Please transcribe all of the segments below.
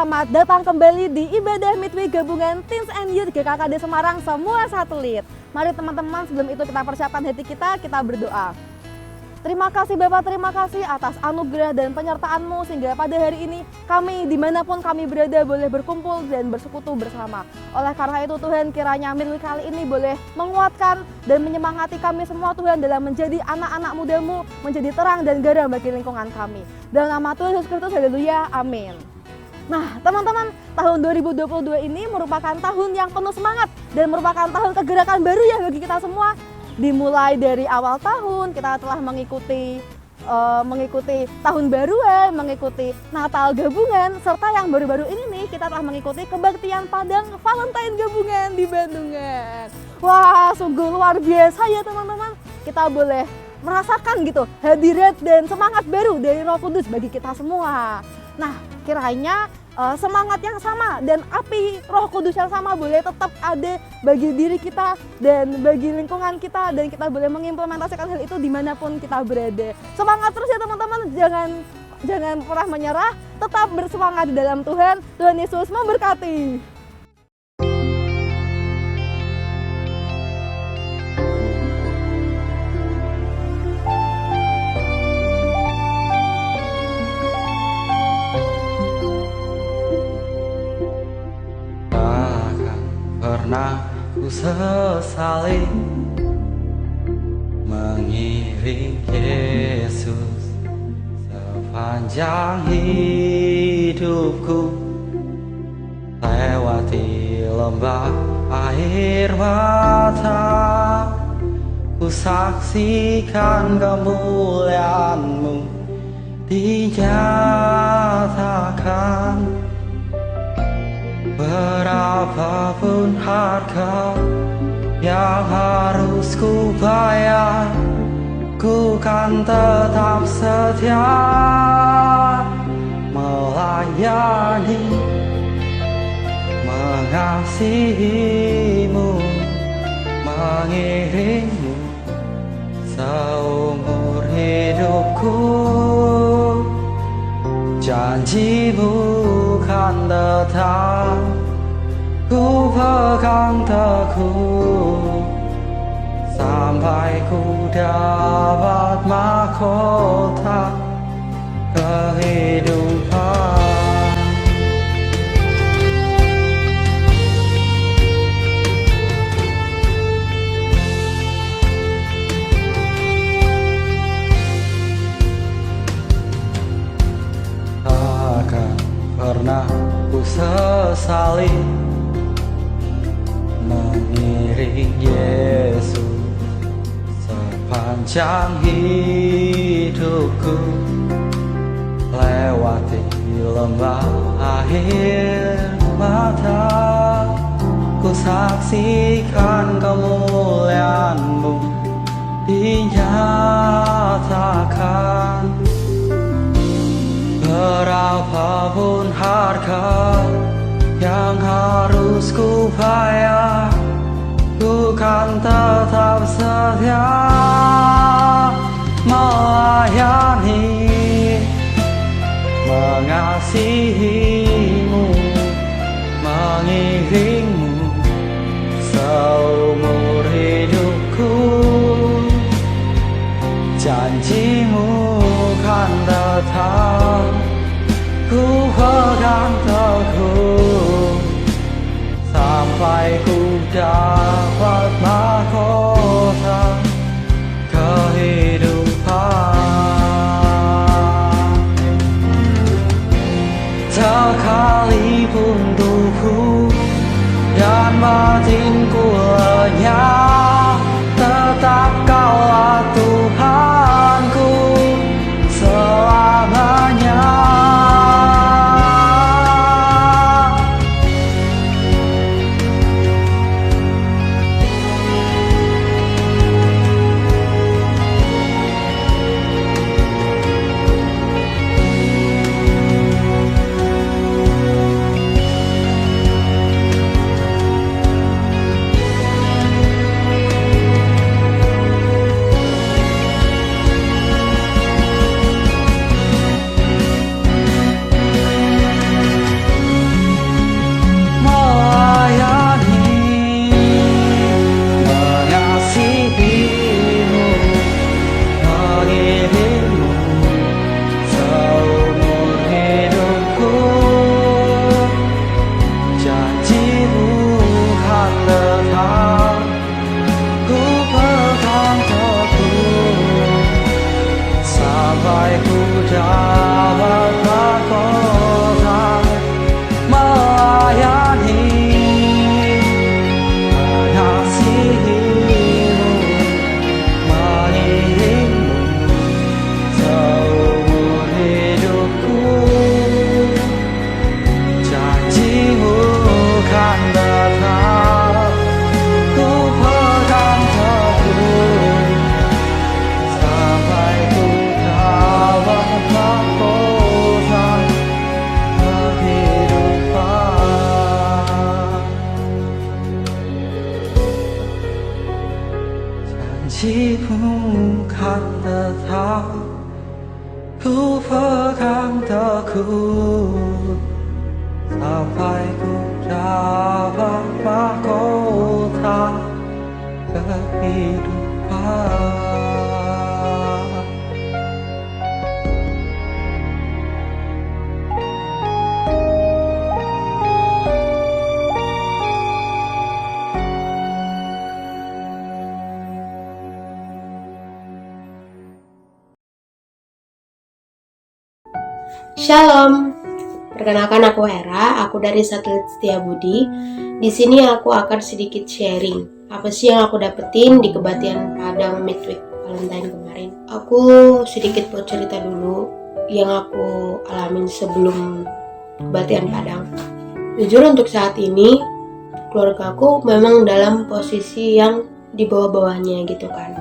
Selamat datang kembali di ibadah Midweek Gabungan Teens and Youth GKKD Semarang Semua Satelit. Mari teman-teman, sebelum itu kita persiapkan hati kita berdoa. Terima kasih Bapak, terima kasih atas anugerah dan penyertaan-Mu sehingga pada hari ini kami dimanapun kami berada boleh berkumpul dan bersekutu bersama. Oleh karena itu Tuhan, kiranya Midweek kali ini boleh menguatkan dan menyemangati kami semua Tuhan dalam menjadi anak-anak muda-Mu, menjadi terang dan garam bagi lingkungan kami. Dalam nama Tuhan Yesus Kristus, haleluya, amin. Nah teman-teman, tahun 2022 ini merupakan tahun yang penuh semangat dan merupakan tahun kegerakan baru ya bagi kita semua. Dimulai dari awal tahun kita telah mengikuti tahun baruan, mengikuti Natal gabungan, serta yang baru-baru ini nih kita telah mengikuti kebaktian Padang Valentine gabungan di Bandungan. Wah, sungguh luar biasa ya teman-teman. Kita boleh merasakan gitu hadirat dan semangat baru dari Roh Kudus bagi kita semua. Nah, kiranya semangat yang sama dan api Roh Kudus yang sama boleh tetap ada bagi diri kita dan bagi lingkungan kita, dan kita boleh mengimplementasikan hal itu dimanapun kita berada. Semangat terus ya teman-teman, jangan pernah menyerah, tetap bersemangat di dalam Tuhan. Tuhan Yesus memberkati. Pernah ku sesali mengiring Yesus sepanjang hidupku, lewati lembah air mata, ku saksikan kemuliaan-Mu dinyatakan. Berapapun harga yang harus ku bayar, ku kan tetap setia melayani, mengasihi-Mu, mengiring-Mu seumur hidupku. Janji-Mu kan tetap ku pegang teguh sampai ku dapat mahkota kehidupan. Takkan pernah ku sesali mengiring Yesus sepanjang hidupku, lewati lembah air mata, ku saksikan kemuliaan-Mu dinyatakan. Berapapun harga yang harus ku bayar, ku kan tetap setia melayani, mengasihi-Mu, mengiring-Mu seumur hidupku. Janji-Mu kan tetap ku pegang teguh sampai ku dapat mahkota kehidupan. Sekalipun tubuh dan batinku lenyap, tetap Kaulah Tuhanku selamanya. 지붕 같아 구워간 덕후 sampai ku dapat mahkota kehidupan. Shalom, perkenalkan aku Hera, aku dari Satelit Setiabudi. Di sini aku akan sedikit sharing apa sih yang aku dapetin di kebaktian Padang Midweek Valentine kemarin. Aku sedikit mau cerita dulu yang aku alamin sebelum kebaktian Padang. Jujur untuk saat ini keluarga aku memang dalam posisi yang di bawah-bawahnya gitu kan.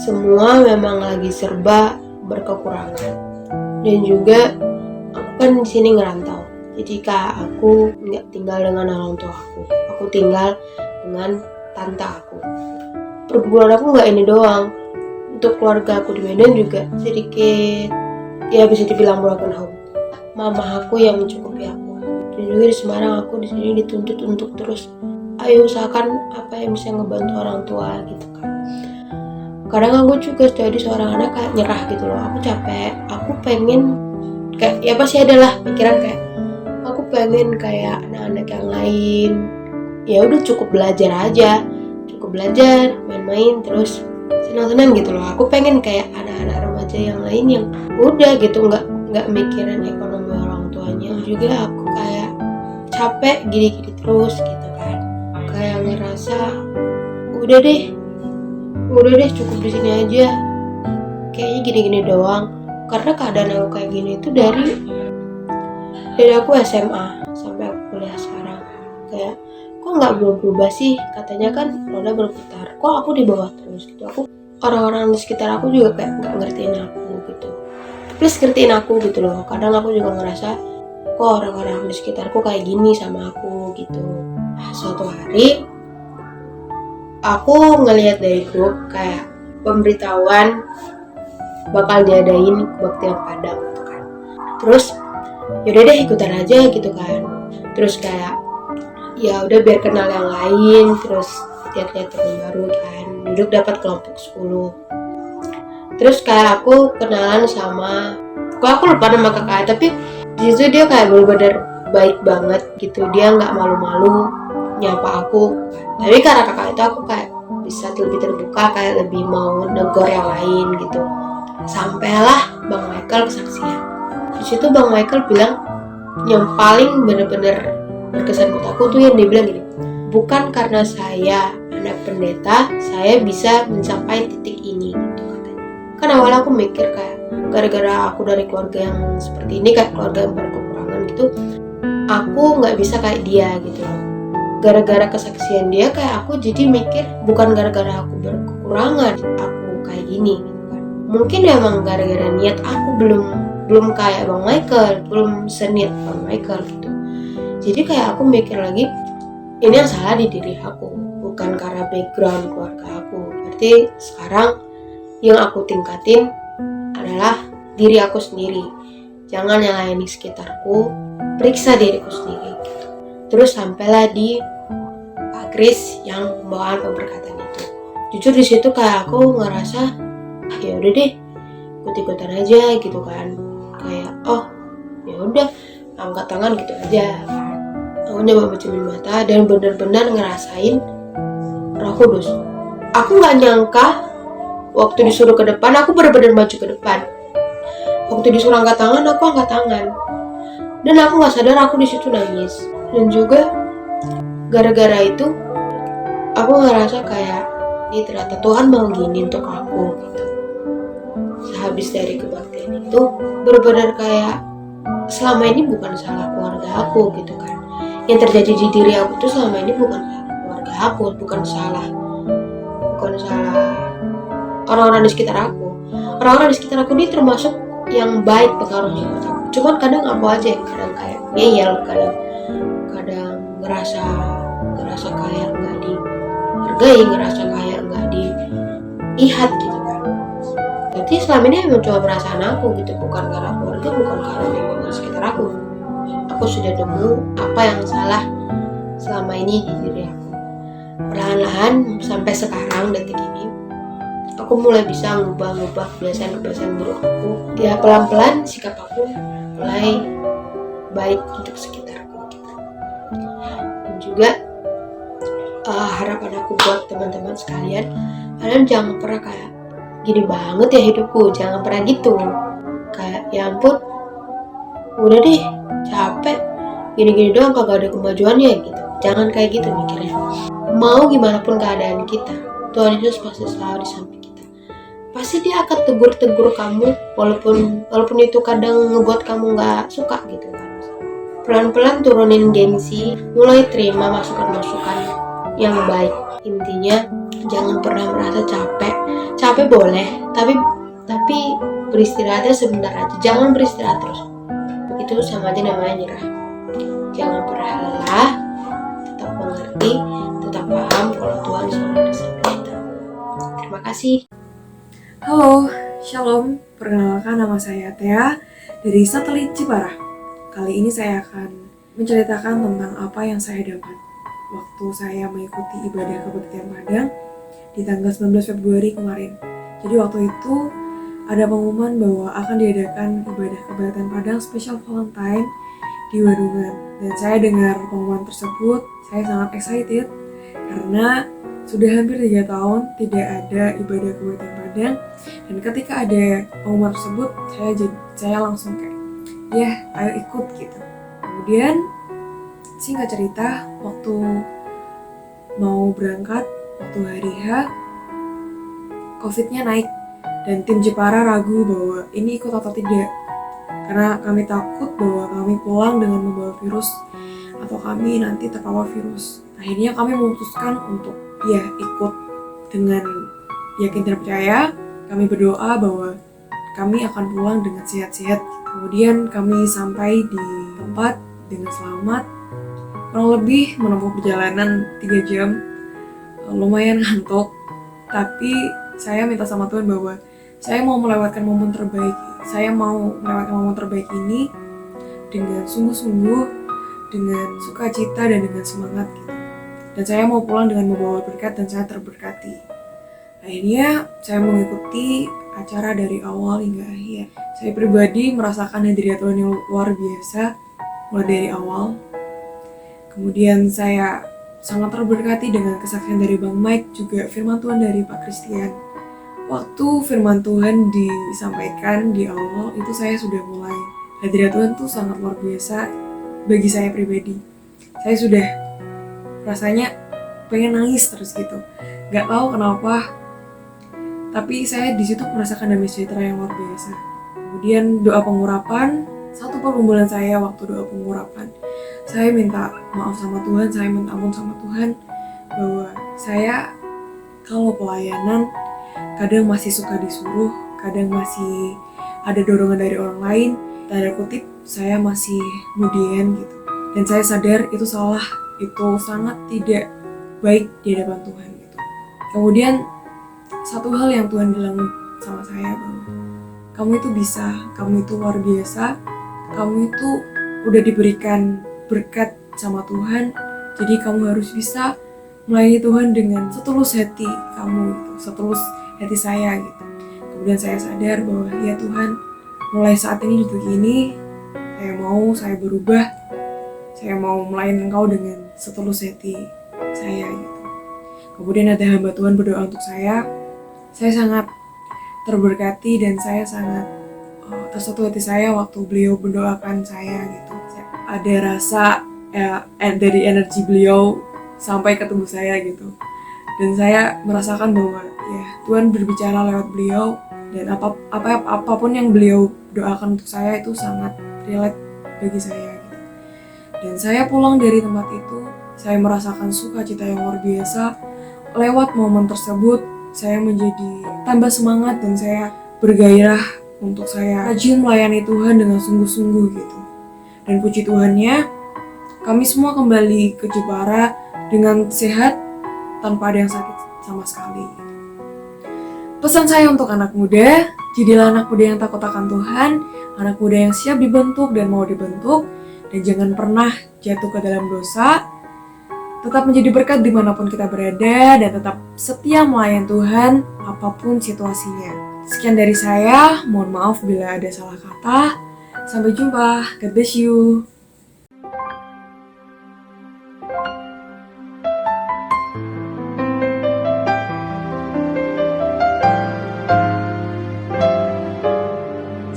Semua memang lagi serba berkekurangan. Dan juga aku kan di sini ngerantau. Jadi aku nggak tinggal dengan orang tua aku tinggal dengan tante aku. Pergumulan aku nggak ini doang. Untuk keluarga aku di Medan juga sedikit, ya bisa dibilang broken home. Mama aku yang mencukupi aku. Dan juga di Semarang aku di sini dituntut untuk terus, ayo usahakan apa yang bisa ngebantu orang tua gitu kan. Kadang aku juga jadi seorang anak kayak nyerah gitu loh. Aku capek, aku pengen kayak, ya pasti adalah pikiran kayak aku pengen kayak anak-anak yang lain. Ya udah cukup belajar aja, cukup belajar, main-main, terus senang-senang gitu loh. Aku pengen kayak anak-anak remaja yang lain yang udah gitu, nggak mikirin ekonomi orang tuanya. Juga aku kayak capek gini-gini terus gitu kan. Kayak ngerasa udah deh cukup di sini aja, kayaknya gini-gini doang. Karena keadaan aku kayak gini itu dari aku SMA sampai aku kuliah sekarang. Kayak kok nggak berubah sih, katanya kan roda berputar, kok aku di bawah terus gitu. Aku orang-orang di sekitar aku juga kayak nggak ngertiin aku gitu, please ngertiin aku gitu loh. Kadang aku juga ngerasa kok orang-orang di sekitarku kayak gini sama aku gitu. Suatu hari aku ngelihat dari grup kayak pemberitahuan bakal diadain kebaktian Padang gitu kan. Terus yaudah deh ikutan aja gitu kan. Terus kayak ya udah biar kenal yang lain, terus lihat-lihat teman baru kan. Duduk dapat kelompok 10. Terus kayak aku kenalan sama, aku lupa nama kakak, tapi di situ dia kayak bener-bener baik banget gitu. Dia nggak malu-malu nyapa aku. Tapi karena kakak itu aku kayak bisa lebih terbuka, kayak lebih mau negor yang lain gitu. Sampailah Bang Michael kesaksian. Di situ Bang Michael bilang yang paling bener-bener berkesan buat aku tuh yang dia bilang gini, bukan karena saya anak pendeta saya bisa mencapai titik ini gitu katanya. Kan awalnya aku mikir kayak gara-gara aku dari keluarga yang seperti ini, kayak keluarga yang berkekurangan gitu, aku nggak bisa kayak dia gitu loh. Gara-gara kesaksian dia kayak aku jadi mikir bukan gara-gara aku berkekurangan aku kayak gini gitu kan. Mungkin emang gara-gara niat aku belum kayak Bang Michael, belum seniat Bang Michael gitu. Jadi kayak aku mikir lagi, ini yang salah di diri aku, bukan karena background keluarga aku. Berarti sekarang yang aku tingkatin adalah diri aku sendiri. Jangan nyalain di sekitarku, periksa diriku sendiri gitu. Terus sampailah di Pak Kris yang membawakan pemberkatan itu. Jujur di situ kayak aku ngerasa ya udah deh, ikut-ikutan aja gitu kan. Kayak ya udah angkat tangan gitu aja. Aku nyoba mencium mata dan benar-benar ngerasain Roh Kudus. Aku nggak nyangka waktu disuruh ke depan aku benar-benar maju ke depan. Waktu disuruh angkat tangan aku angkat tangan. Dan aku nggak sadar aku di situ nangis. Dan juga gara-gara itu aku ngerasa kayak ini ternyata Tuhan mau gini untuk aku gitu. Sehabis dari kebaktian itu benar-benar kayak selama ini bukan salah keluarga aku gitu kan. Yang terjadi di diri aku tuh selama ini bukan salah keluarga aku, bukan salah orang-orang di sekitar aku. Orang-orang di sekitar aku ini termasuk yang baik pengaruhnya buat aku. Cuman kadang aku aja yang kadang kayak ngeyel, kadang ngerasa kayak nggak dihargai, ngerasa kayak nggak lihat gitu kan. Berarti selama ini emang cuma perasaan aku gitu, bukan karena keluarga, bukan karena lingkungan sekitar aku. Aku sudah nemu apa yang salah selama ini di diri aku. Perlahan-lahan sampai sekarang detik ini, aku mulai bisa ngubah kebiasaan-kebiasaan buruk aku. Ya pelan-pelan sikap aku mulai baik untuk sekitarku. Dan juga harapan aku buat teman-teman sekalian, kalian jangan pernah kayak gini banget ya hidupku, jangan pernah gitu. Kayak ya ampun, udah deh capek, gini-gini doang kagak ada kemajuannya gitu. Jangan kayak gitu mikirnya. Mau gimana pun keadaan kita, Tuhan Yesus pasti selalu di samping kita. Pasti dia akan tegur kamu, walaupun itu kadang ngebuat kamu nggak suka gitu kan. Pelan-pelan turunin gengsi, mulai terima masukan-masukan yang baik. Intinya jangan pernah merasa capek. Capek boleh, tapi beristirahatnya sebentar aja. Jangan beristirahat terus. Begitu sama aja namanya nyerah. Jangan pernah lelah, tetap mengerti, tetap paham kalau Tuhan selalu ada sama kita. Terima kasih. Halo, Shalom. Perkenalkan nama saya Thea dari Satelit Jepara. Kali ini saya akan menceritakan tentang apa yang saya dapat waktu saya mengikuti ibadah kebaktian Padang di tanggal 19 Februari kemarin. Jadi waktu itu ada pengumuman bahwa akan diadakan ibadah kebaktian Padang Special Valentine di Wadungan. Dan saya dengar pengumuman tersebut, saya sangat excited karena sudah hampir 3 tahun tidak ada ibadah kebaktian Padang. Dan ketika ada pengumuman tersebut, saya langsung kayak, ya ayo ikut gitu. Kemudian singkat cerita, waktu mau berangkat, waktu hari H, COVID-nya naik dan tim Jepara ragu bahwa ini ikut atau tidak. Karena kami takut bahwa kami pulang dengan membawa virus atau kami nanti terpapar virus. Akhirnya kami memutuskan untuk ya ikut dengan yakin dan percaya. Kami berdoa bahwa kami akan pulang dengan sehat-sehat. Kemudian kami sampai di tempat dengan selamat. Kurang lebih menempuh perjalanan 3 jam. Lumayan ngantuk, tapi saya minta sama Tuhan bahwa saya mau melewatkan momen terbaik. Saya mau melewatkan momen terbaik ini dengan sungguh-sungguh, dengan sukacita dan dengan semangat gitu. Dan saya mau pulang dengan membawa berkat dan saya terberkati. Akhirnya saya mengikuti acara dari awal hingga akhir. Saya pribadi merasakan hadirat Tuhan yang luar biasa mulai dari awal. Kemudian saya sangat terberkati dengan kesaksian dari Bang Mike, juga firman Tuhan dari Pak Christian. Waktu firman Tuhan disampaikan di awal, itu saya sudah mulai, hadirat Tuhan tuh sangat luar biasa bagi saya pribadi. Saya sudah rasanya pengen nangis terus gitu. Gak tahu kenapa, tapi saya di situ merasakan damai sejahtera yang luar biasa. Kemudian doa pengurapan, satu pergumulan saya waktu doa pengurapan, saya minta maaf sama Tuhan, saya minta ampun sama Tuhan bahwa saya kalau pelayanan kadang masih suka disuruh, kadang masih ada dorongan dari orang lain, tanda kutip saya masih mudian gitu. Dan saya sadar itu salah, itu sangat tidak baik di hadapan Tuhan gitu. Kemudian satu hal yang Tuhan bilang sama saya bahwa kamu itu bisa, kamu itu luar biasa, kamu itu udah diberikan berkat sama Tuhan, jadi kamu harus bisa melayani Tuhan dengan setulus hati kamu gitu, setulus hati saya gitu. Kemudian saya sadar bahwa ya Tuhan, mulai saat ini detik ini saya berubah, saya mau melayani Engkau dengan setulus hati saya gitu. Kemudian ada hamba Tuhan berdoa untuk saya sangat terberkati dan saya sangat tersentuh hati saya waktu beliau mendoakan saya gitu. Ada rasa dari energi beliau sampai ke tubuh saya gitu. Dan saya merasakan bahwa ya Tuhan berbicara lewat beliau, dan apapun yang beliau doakan untuk saya itu sangat relate bagi saya gitu. Dan saya pulang dari tempat itu, saya merasakan sukacita yang luar biasa. Lewat momen tersebut, saya menjadi tambah semangat dan saya bergairah untuk saya rajin melayani Tuhan dengan sungguh-sungguh gitu. Dan puji Tuhannya, kami semua kembali ke Jepara dengan sehat tanpa ada yang sakit sama sekali. Pesan saya untuk anak muda, jadilah anak muda yang takut akan Tuhan, anak muda yang siap dibentuk dan mau dibentuk, dan jangan pernah jatuh ke dalam dosa. Tetap menjadi berkat dimanapun kita berada, dan tetap setia melayan Tuhan apapun situasinya. Sekian dari saya, mohon maaf bila ada salah kata. Sampai jumpa, God bless you.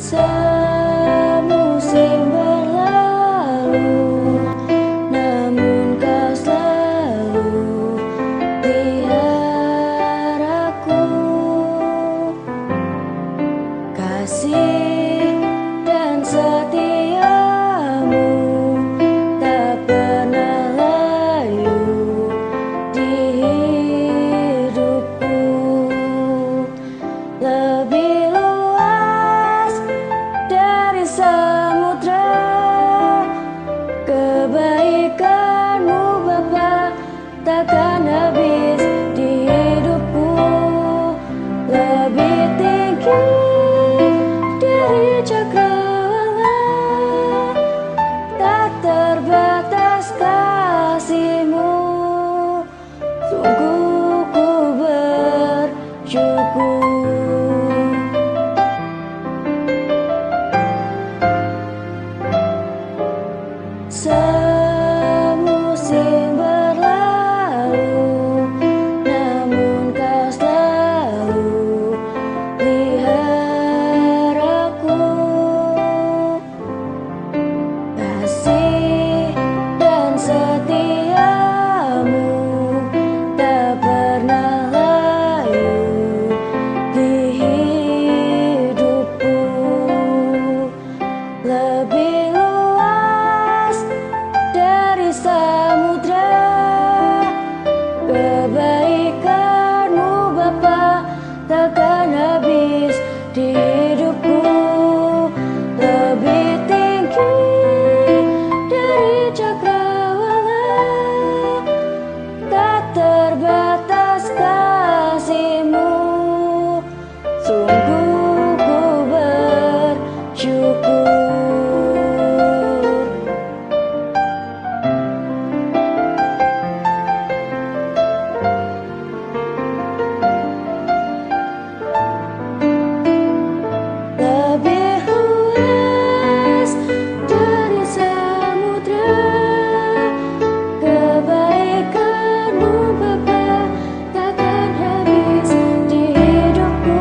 Semusim berlalu, namun kau selalu pelihara aku. Kasih dan setiamu tak pernah layu di hidupku. Lebih luas dari samudra, kebaikanmu Bapa takkan habis di hidupku. Lebih tinggi dari cakrawala, tak terbatas kasih-Mu. Sungguh ku bersyukur. Semusim berlalu, namun kau selalu pelihara aku. Kasih dan setiamu tak pernah layu di hidupku. Lebih luas dari samudra, kebaikanmu Bapa takkan habis di hidupku. Lebih tinggi dari cakrawala, tak terbatas kasih-Mu. Sungguh ku bersyukur. Lebih luas dari samudra, kebaikanmu Bapa takkan habis di hidupku.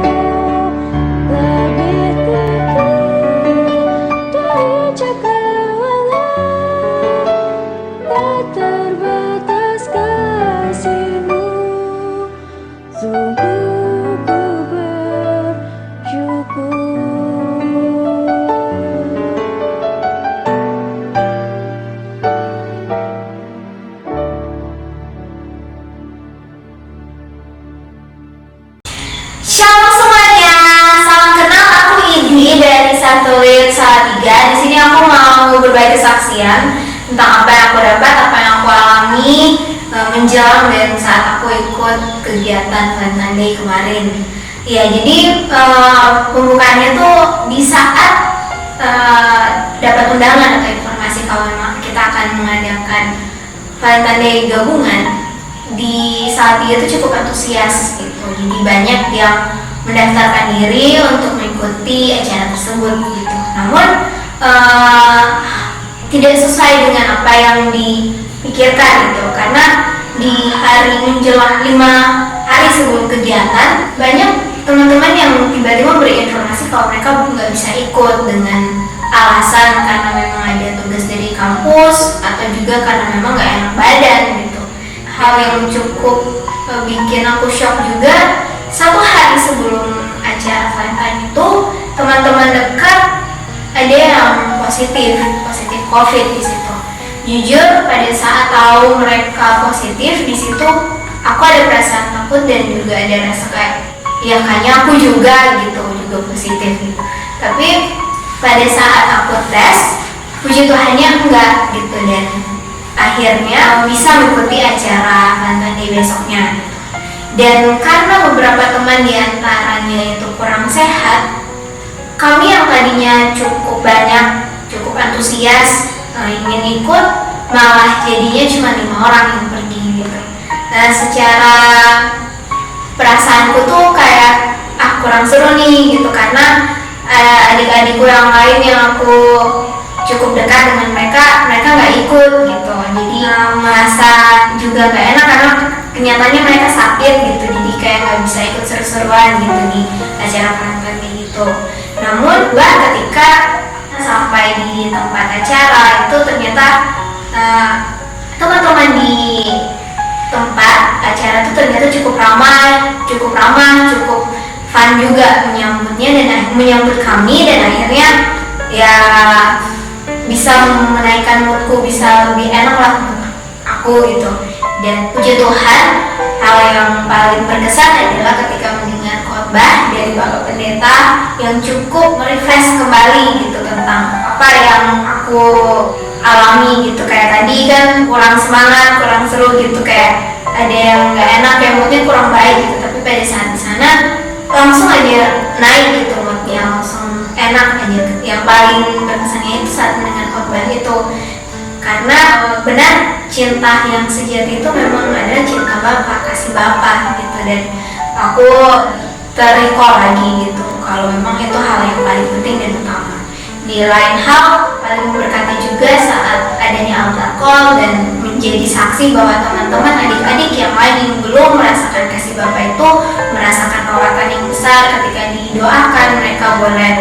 Lebih tinggi dari cakrawala, tak terbatas kasih-Mu. Sungguh ku bersyukur. Shalom semuanya, salam kenal, aku Idwi dari Satelit Salatiga. Di sini aku mau berbagi kesaksian tentang apa yang aku dapat, apa yang aku alami menjelang dan saat aku ikut kegiatan Valentine Day kemarin. Ya, jadi pembukaannya tuh di saat dapat undangan atau informasi kalau memang kita akan mengadakan Valentine Day gabungan. Di saat itu cukup antusias gitu, jadi banyak yang mendaftarkan diri untuk mengikuti acara tersebut gitu. Namun tidak sesuai dengan apa yang dipikirkan gitu, karena di hari menjelang 5 hari sebelum kegiatan banyak teman-teman yang tiba-tiba beri informasi kalau mereka nggak bisa ikut dengan alasan karena memang ada tugas dari kampus atau juga karena memang nggak enak badan gitu. Hal yang cukup bikin aku shock juga, 1 hari sebelum acara Valentine itu teman-teman dekat ada yang positif COVID di situ. Jujur pada saat tahu mereka positif di situ, aku ada perasaan takut dan juga ada rasa kayak ya kayaknya aku juga positif gitu. Tapi pada saat aku tes, puji Tuhannya enggak gitu, dan akhirnya bisa mengikuti acara Valentine Day besoknya. Dan karena beberapa teman diantaranya itu kurang sehat, kami yang tadinya cukup banyak, cukup antusias ingin ikut, malah jadinya cuma 5 orang yang pergi gitu. Nah, secara perasaanku tuh kayak kurang seru nih gitu, karena adik-adikku yang lain yang aku cukup dekat dengan mereka nggak ikut gitu. Jadi merasa juga nggak enak karena kenyataannya mereka sakit gitu, jadi kayak nggak bisa ikut seru-seruan gitu di acara penampilan kayak gitu. Namun ketika sampai di tempat acara itu ternyata teman-teman di tempat acara itu ternyata cukup ramah, cukup fun juga menyambutnya dan menyambut kami, dan akhirnya ya bisa menaikkan moodku, bisa lebih enak lah untuk aku gitu. Dan puji Tuhan, hal yang paling berkesan adalah ketika mendengar khotbah dari Bapak Pendeta yang cukup merefresh kembali gitu tentang apa yang aku alami gitu. Kayak tadi kan kurang semangat, kurang seru gitu, kayak ada yang nggak enak, yang moodnya kurang baik gitu. Tapi pada saat di sana langsung aja naik gitu moodnya, langsung enak aja. Yang paling berkesannya itu saat mendengar khotbah itu, karena benar cinta yang sejati itu memang adalah cinta Bapa, kasih Bapa gitu. Dan aku terrecall lagi gitu kalau memang itu hal yang paling penting dan utama. Di lain hal, paling memberkati juga saat adanya altar call dan menjadi saksi bahwa teman-teman adik-adik yang lain yang belum merasakan kasih Bapa itu merasakan lawatan yang besar ketika didoakan, mereka boleh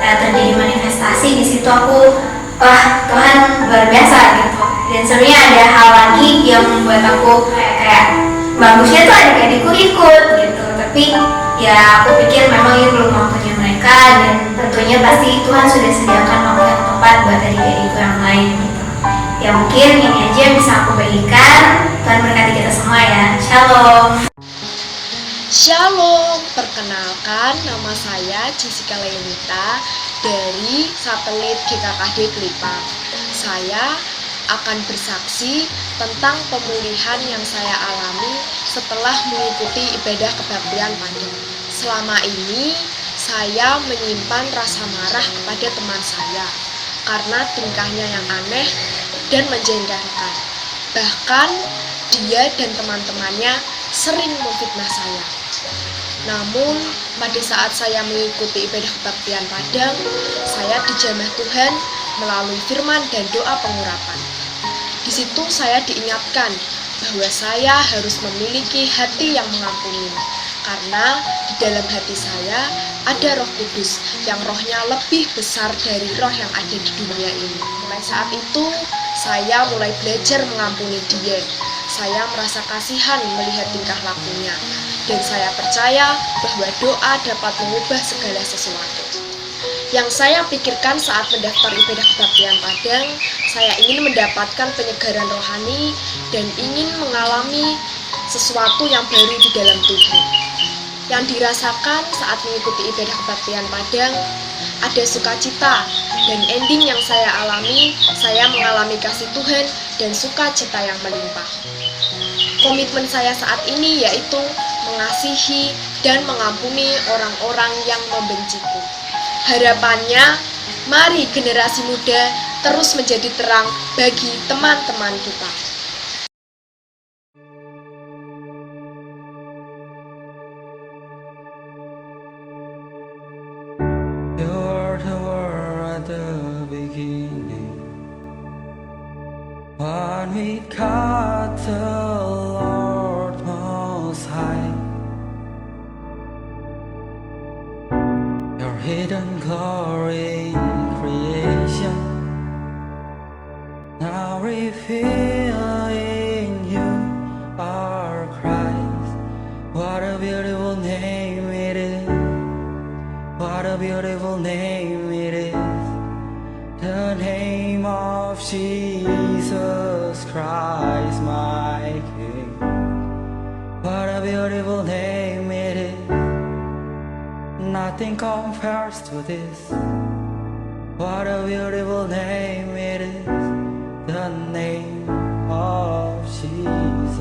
terjadi manifestasi. Di situ aku Tuhan luar biasa gitu. Dan sebenarnya ada hal lagi yang membuat aku kayak bagusnya tuh adik-adikku ikut gitu, tapi ya aku pikir memang ini belum waktunya mereka, dan tentunya pasti Tuhan sudah sediakan waktu yang tepat buat adik-adikku yang lain gitu. Ya mungkin ini aja yang bisa aku bagikan. Tuhan berkati kita semua ya. Shalom. Shalom, perkenalkan nama saya Jessica Leonita dari Satelit GKKD Kelipang. Saya akan bersaksi tentang pemulihan yang saya alami setelah mengikuti ibadah kebaktian Padang. Selama ini saya menyimpan rasa marah kepada teman saya karena tingkahnya yang aneh dan menjengkelkan. Bahkan dia dan teman-temannya sering memfitnah saya. Namun pada saat saya mengikuti ibadah kebaktian Padang, saya dijamah Tuhan melalui firman dan doa pengurapan. Di situ saya diingatkan bahwa saya harus memiliki hati yang mengampuni, karena di dalam hati saya ada Roh Kudus yang rohnya lebih besar dari roh yang ada di dunia ini. Mulai saat itu saya mulai belajar mengampuni dia. Saya merasa kasihan melihat tingkah lakunya, dan saya percaya bahwa doa dapat mengubah segala sesuatu. Yang saya pikirkan saat mendaftar ibadah kebaktian Padang, saya ingin mendapatkan penyegaran rohani dan ingin mengalami sesuatu yang baru di dalam tubuh. Yang dirasakan saat mengikuti ibadah kebaktian Padang, ada sukacita, dan ending yang saya alami, saya mengalami kasih Tuhan dan sukacita yang melimpah. Komitmen saya saat ini yaitu mengasihi dan mengampuni orang-orang yang membenciku. Harapannya, mari generasi muda terus menjadi terang bagi teman-teman kita. You're the word at the beginning, when we got the Lord Most High. Your hidden glory in creation, now revealed in you are Christ. What a beautiful name it is. What a beautiful name it is. The name of Jesus Christ, my King. What a beautiful name it is. Nothing compares to this. What a beautiful name it is. The name of Jesus.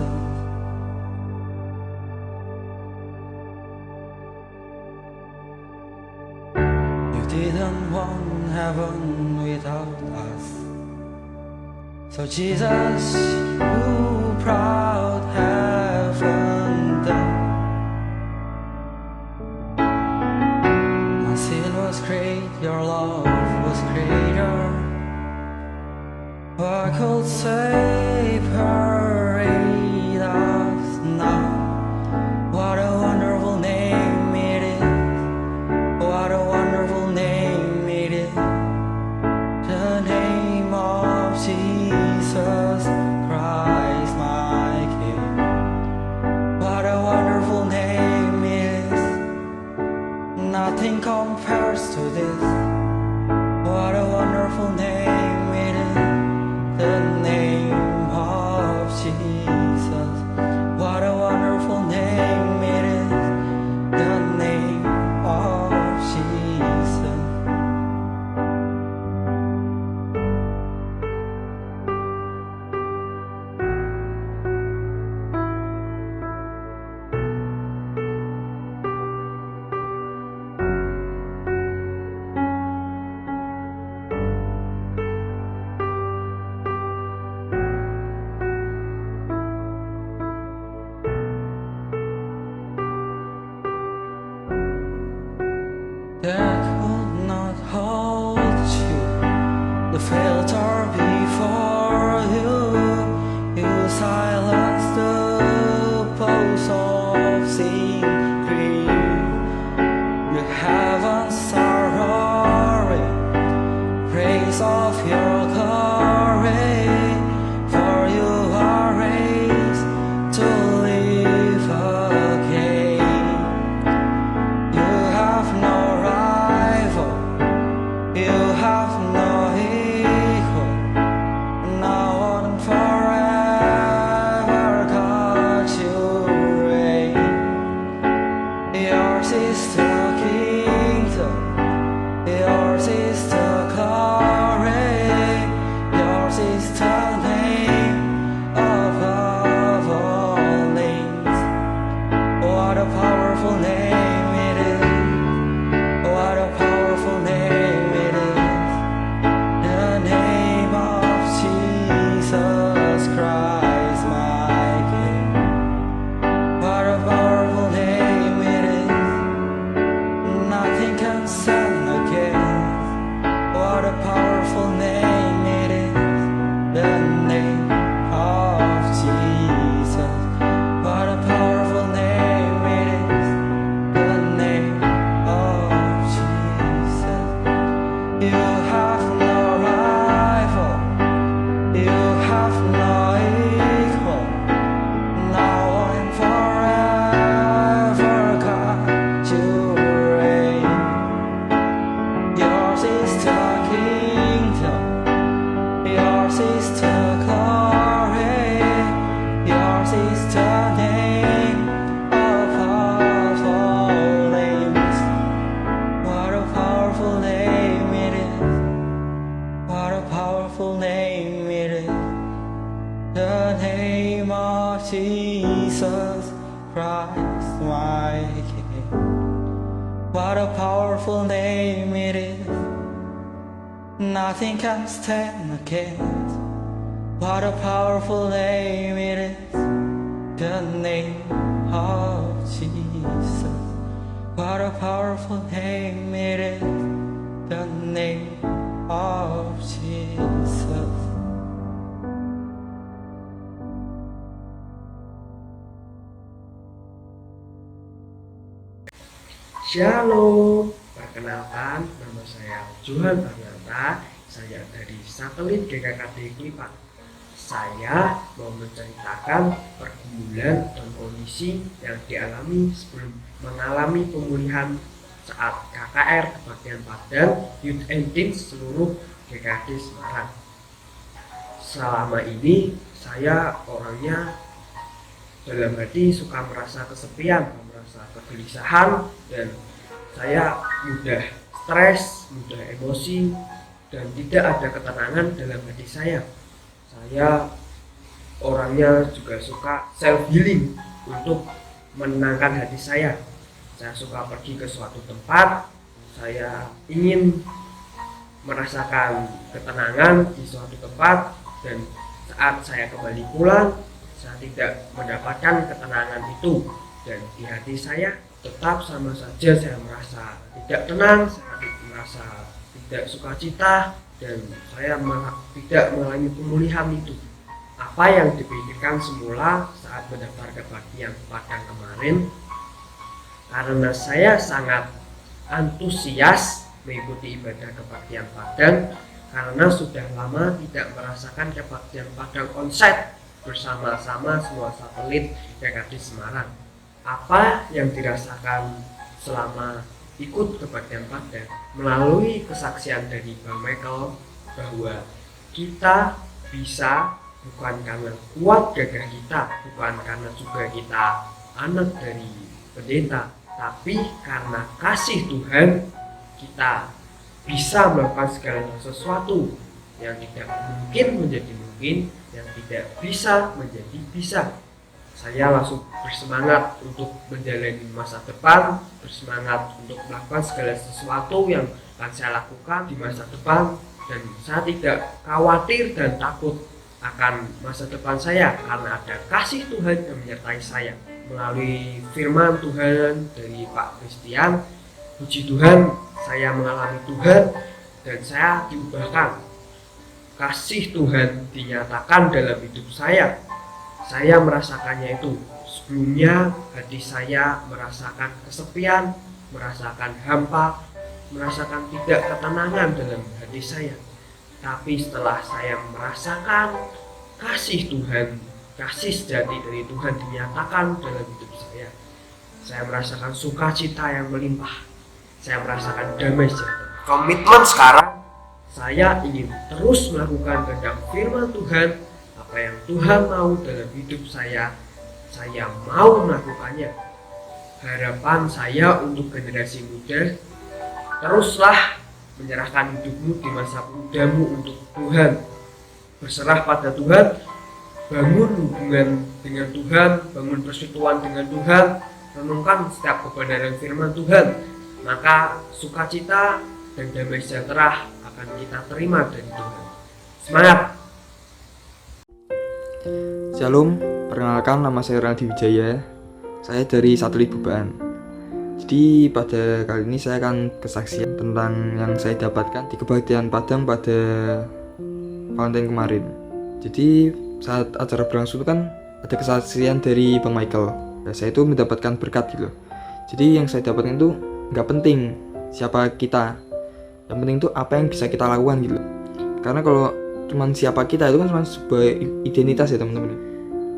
didn't want heaven without us. So Jesus, you proud heaven done. My sin was great, your love was greater. What could separate us now? What a wonderful name it is. What a wonderful name it is. The name of Jesus Christ, my King. What a wonderful name it is. Nothing compares to this. What a wonderful name it is. The name of Jesus. What a wonderful name it is. The name of Jesus. That could not hold you. The filter before you. You silenced the pulse of sin grief. The heavens are roaring, praise of your glory. For you are raised to live again. You have no rival, you have no equal. Now and forever, God, you reign. Yours is the kingdom, yours is the glory, yours is the name above all names. What a powerful name it is. What a powerful name it is. The name of Jesus Christ, my King. What a powerful name it is. Nothing can stand against. What a powerful name it is. The name of Jesus. What a powerful name it is. The name of Jesus. You have no rival, you have no equal. Now and forever, God, you reign. Yours is the kingdom, yours is the glory, yours is the name above all names. What a powerful name it is. What a powerful name it is. The name of Jesus Christ, my King. What a powerful name it is. Nothing can stand against. What a powerful name it is. The name of Jesus. What a powerful name it is. The name of Jesus. Shalom, perkenalkan nama saya Johan Tarnanta, saya dari Satelit GKKD Klipak. Saya mau menceritakan pergumulan dan kondisi yang dialami sebelum mengalami pemulihan saat KKR Kebaktian Padang Youth and Teens seluruh GKD Semarang. Selama ini saya orangnya dalam hati suka merasa kesepian, merasa kegelisahan, dan saya mudah stres, mudah emosi, dan tidak ada ketenangan dalam hati saya. Saya orangnya juga suka self healing untuk menenangkan hati saya. Saya suka pergi ke suatu tempat, saya ingin merasakan ketenangan di suatu tempat, dan saat saya kembali pulang saya tidak mendapatkan ketenangan itu, dan di hati saya tetap sama saja saya merasa tidak tenang, saya merasa tidak sukacita, dan saya tidak mengalami pemulihan itu. Apa yang dipikirkan semula saat mendaftar kebaktian Padang kemarin, karena saya sangat antusias mengikuti ibadah kebaktian Padang, karena sudah lama tidak merasakan kebaktian Padang onsite bersama-sama semua satelit GKKD Semarang. Apa yang dirasakan selama ikut kebaktian Padang melalui kesaksian dari Bang Michael bahwa kita bisa bukan karena kuat gagah kita, bukan karena juga kita anak dari pendeta, tapi karena kasih Tuhan kita bisa melakukan segala sesuatu yang tidak mungkin menjadi mungkin, yang tidak bisa menjadi bisa. Saya langsung bersemangat untuk menjalani masa depan, bersemangat untuk melakukan segala sesuatu yang akan saya lakukan di masa depan, dan saya tidak khawatir dan takut akan masa depan saya karena ada kasih Tuhan yang menyertai saya. Melalui firman Tuhan dari Pak Christian, puji Tuhan, saya mengalami Tuhan dan saya diubahkan. Kasih Tuhan dinyatakan dalam hidup saya. Saya merasakannya itu. Sebelumnya hati saya merasakan kesepian, merasakan hampa, merasakan tidak ketenangan dalam hati saya. Tapi setelah saya merasakan kasih Tuhan, kasih sejati dari Tuhan dinyatakan dalam hidup saya merasakan sukacita yang melimpah. Saya merasakan damai sejahtera. Komitmen sekarang, saya ingin terus melakukan kehendak firman Tuhan. Apa yang Tuhan mau dalam hidup saya mau melakukannya. Harapan saya untuk generasi muda, teruslah menyerahkan hidupmu di masa mudamu untuk Tuhan. Berserah pada Tuhan, bangun hubungan dengan Tuhan, bangun persekutuan dengan Tuhan, renungkan setiap kebenaran firman Tuhan, maka sukacita dan damai sejahtera akan kita terima dari Tuhan. Semangat! Shalom, perkenalkan nama saya Randy Wijaya. Saya dari Satelit Bubaan. Jadi pada kali ini saya akan kesaksian tentang yang saya dapatkan di kebaktian Padang pada Valentine kemarin. Jadi saat acara berlangsung itu kan ada kesaksian dari Bang Michael. Saya itu mendapatkan berkat gitu. Jadi yang saya dapatkan itu nggak penting siapa kita, yang penting itu apa yang bisa kita lakukan gitu. Karena kalau cuman siapa kita itu kan cuma sebuah identitas ya teman-teman.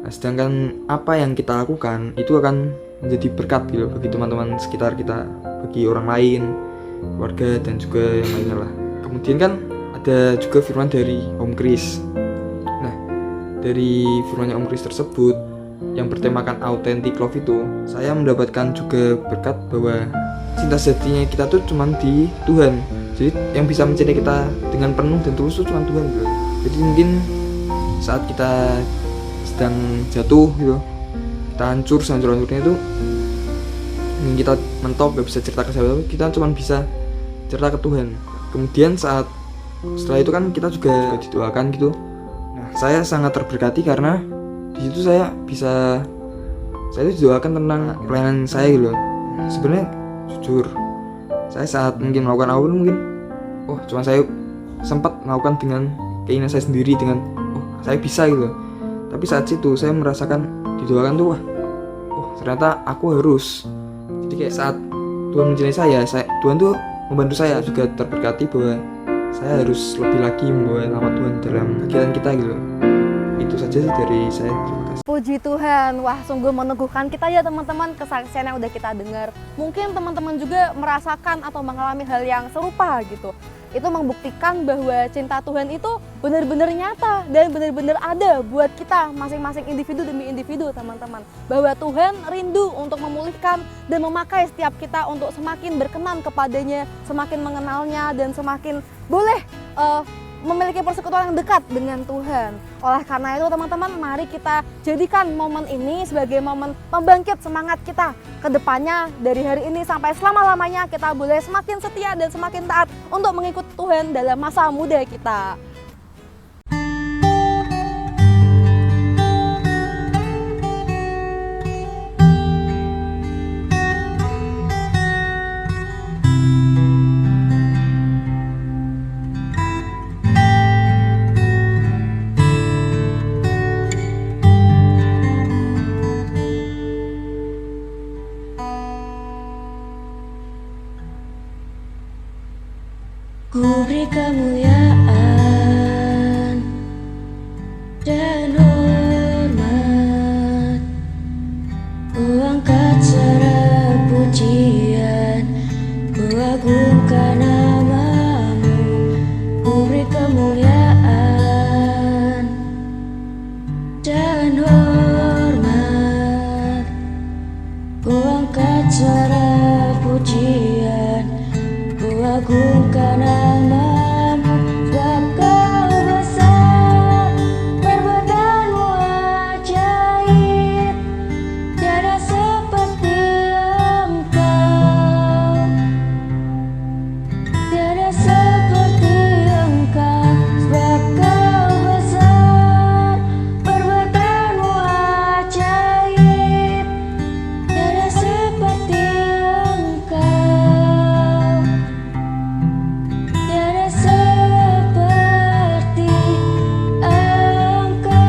Nah, sedangkan apa yang kita lakukan itu akan menjadi berkat gitu bagi teman-teman sekitar kita, bagi orang lain, keluarga dan juga yang lainnya lah. Kemudian kan ada juga firman dari Om Chris. Nah, dari firmannya Om Chris tersebut yang bertemakan authentic love itu, saya mendapatkan juga berkat bahwa cinta sejatinya kita tuh cuma di Tuhan. Jadi yang bisa mencintai kita dengan penuh dan tulus itu cuma Tuhan gitu. Jadi mungkin saat kita sedang jatuh gitu, kita hancur sehancur-hancurnya itu, ingin kita mentok gak bisa cerita ke siapa, kita cuma bisa cerita ke Tuhan. Kemudian setelah itu kan kita juga didoakan gitu. Nah, saya sangat terberkati karena di situ saya didoakan tentang pelayanan saya gitu. Sebenarnya jujur, saya saat mungkin melakukan awal mungkin cuma saya sempat melakukan dengan keinginan saya sendiri, dengan saya bisa gitu. Tapi saat itu saya merasakan didoakan tuh ternyata aku harus. Jadi kayak saat Tuhan mencintai saya Tuhan tuh membantu saya juga terberkati bahwa saya harus lebih lagi membawa nama Tuhan dalam kegiatan kita gitu. Itu saja sih dari saya. Terima kasih. Puji Tuhan, wah sungguh meneguhkan kita ya teman-teman, kesaksian yang udah kita dengar. Mungkin teman-teman juga merasakan atau mengalami hal yang serupa gitu. Itu membuktikan bahwa cinta Tuhan itu benar-benar nyata dan benar-benar ada buat kita masing-masing individu demi individu teman-teman. Bahwa Tuhan rindu untuk memulihkan dan memakai setiap kita untuk semakin berkenan kepadanya, semakin mengenalnya dan semakin boleh memiliki persekutuan yang dekat dengan Tuhan. Oleh karena itu teman-teman, mari kita jadikan momen ini sebagai momen pembangkit semangat kita ke depannya. Dari hari ini sampai selama-lamanya kita boleh semakin setia dan semakin taat untuk mengikuti Tuhan dalam masa muda kita. Ku beri kemuliaan dan hormat, ku angkat suara pujian, ku agungkan namamu. Ku beri kemuliaan dan hormat, ku angkat suara pujian, ku agungkan namamu. Sebab kau besar, perbuatanmu ajaib, tiada seperti engkau, tiada seperti engkau. Sebab kau besar, perbuatanmu ajaib, tiada seperti engkau, tiada seperti engkau.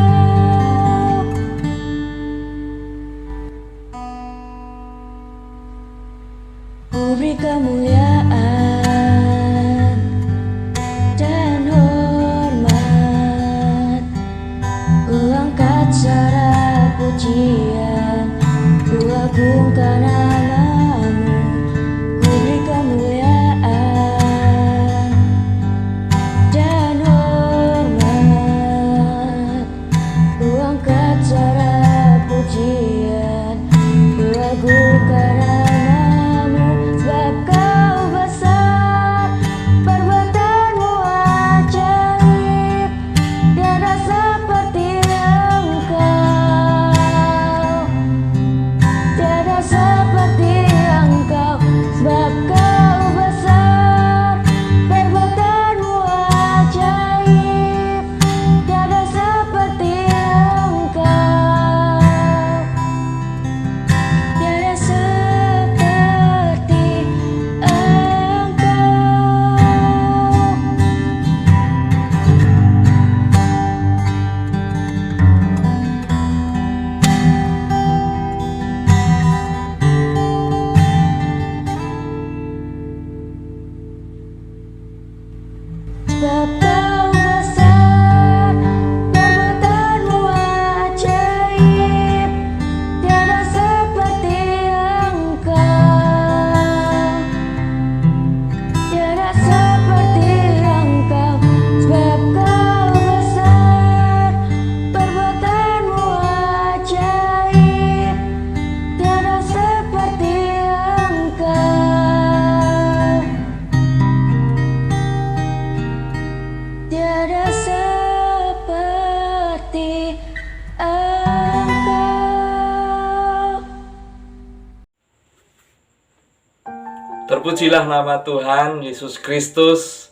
Ku beri kemuliaan dan hormat, ku angkat suara pujian, ku agungkan namamu. Ku beri kemuliaan dan hormat, ku angkat suara pujian, ku agungkan namamu. Sebab kau besar, perbuatanmu ajaib, tiada seperti engkau, tiada seperti engkau. Sebab kau besar, perbuatanmu ajaib, tiada seperti engkau, tiada seperti engkau. Sebab kau besar, perbuatanmu ajaib, tiada seperti engkau, tiada seperti engkau. Sebab kau besar, perbuatanmu ajaib, tiada seperti engkau, tiada seperti engkau. Terpujilah nama Tuhan Yesus Kristus,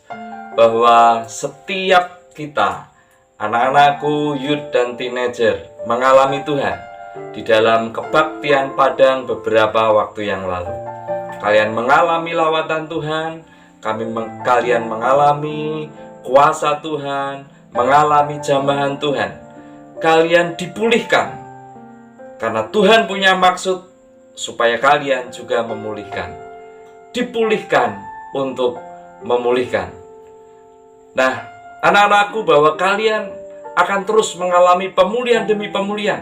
bahwa setiap kita, anak-anakku, youth dan teenager, mengalami Tuhan di dalam kebaktian Padang beberapa waktu yang lalu. Kalian mengalami lawatan Tuhan, kalian mengalami kuasa Tuhan, mengalami jambahan Tuhan. Kalian dipulihkan, karena Tuhan punya maksud supaya kalian juga memulihkan. Dipulihkan untuk memulihkan. Nah, anak-anakku, bahwa kalian akan terus mengalami pemulihan demi pemulihan.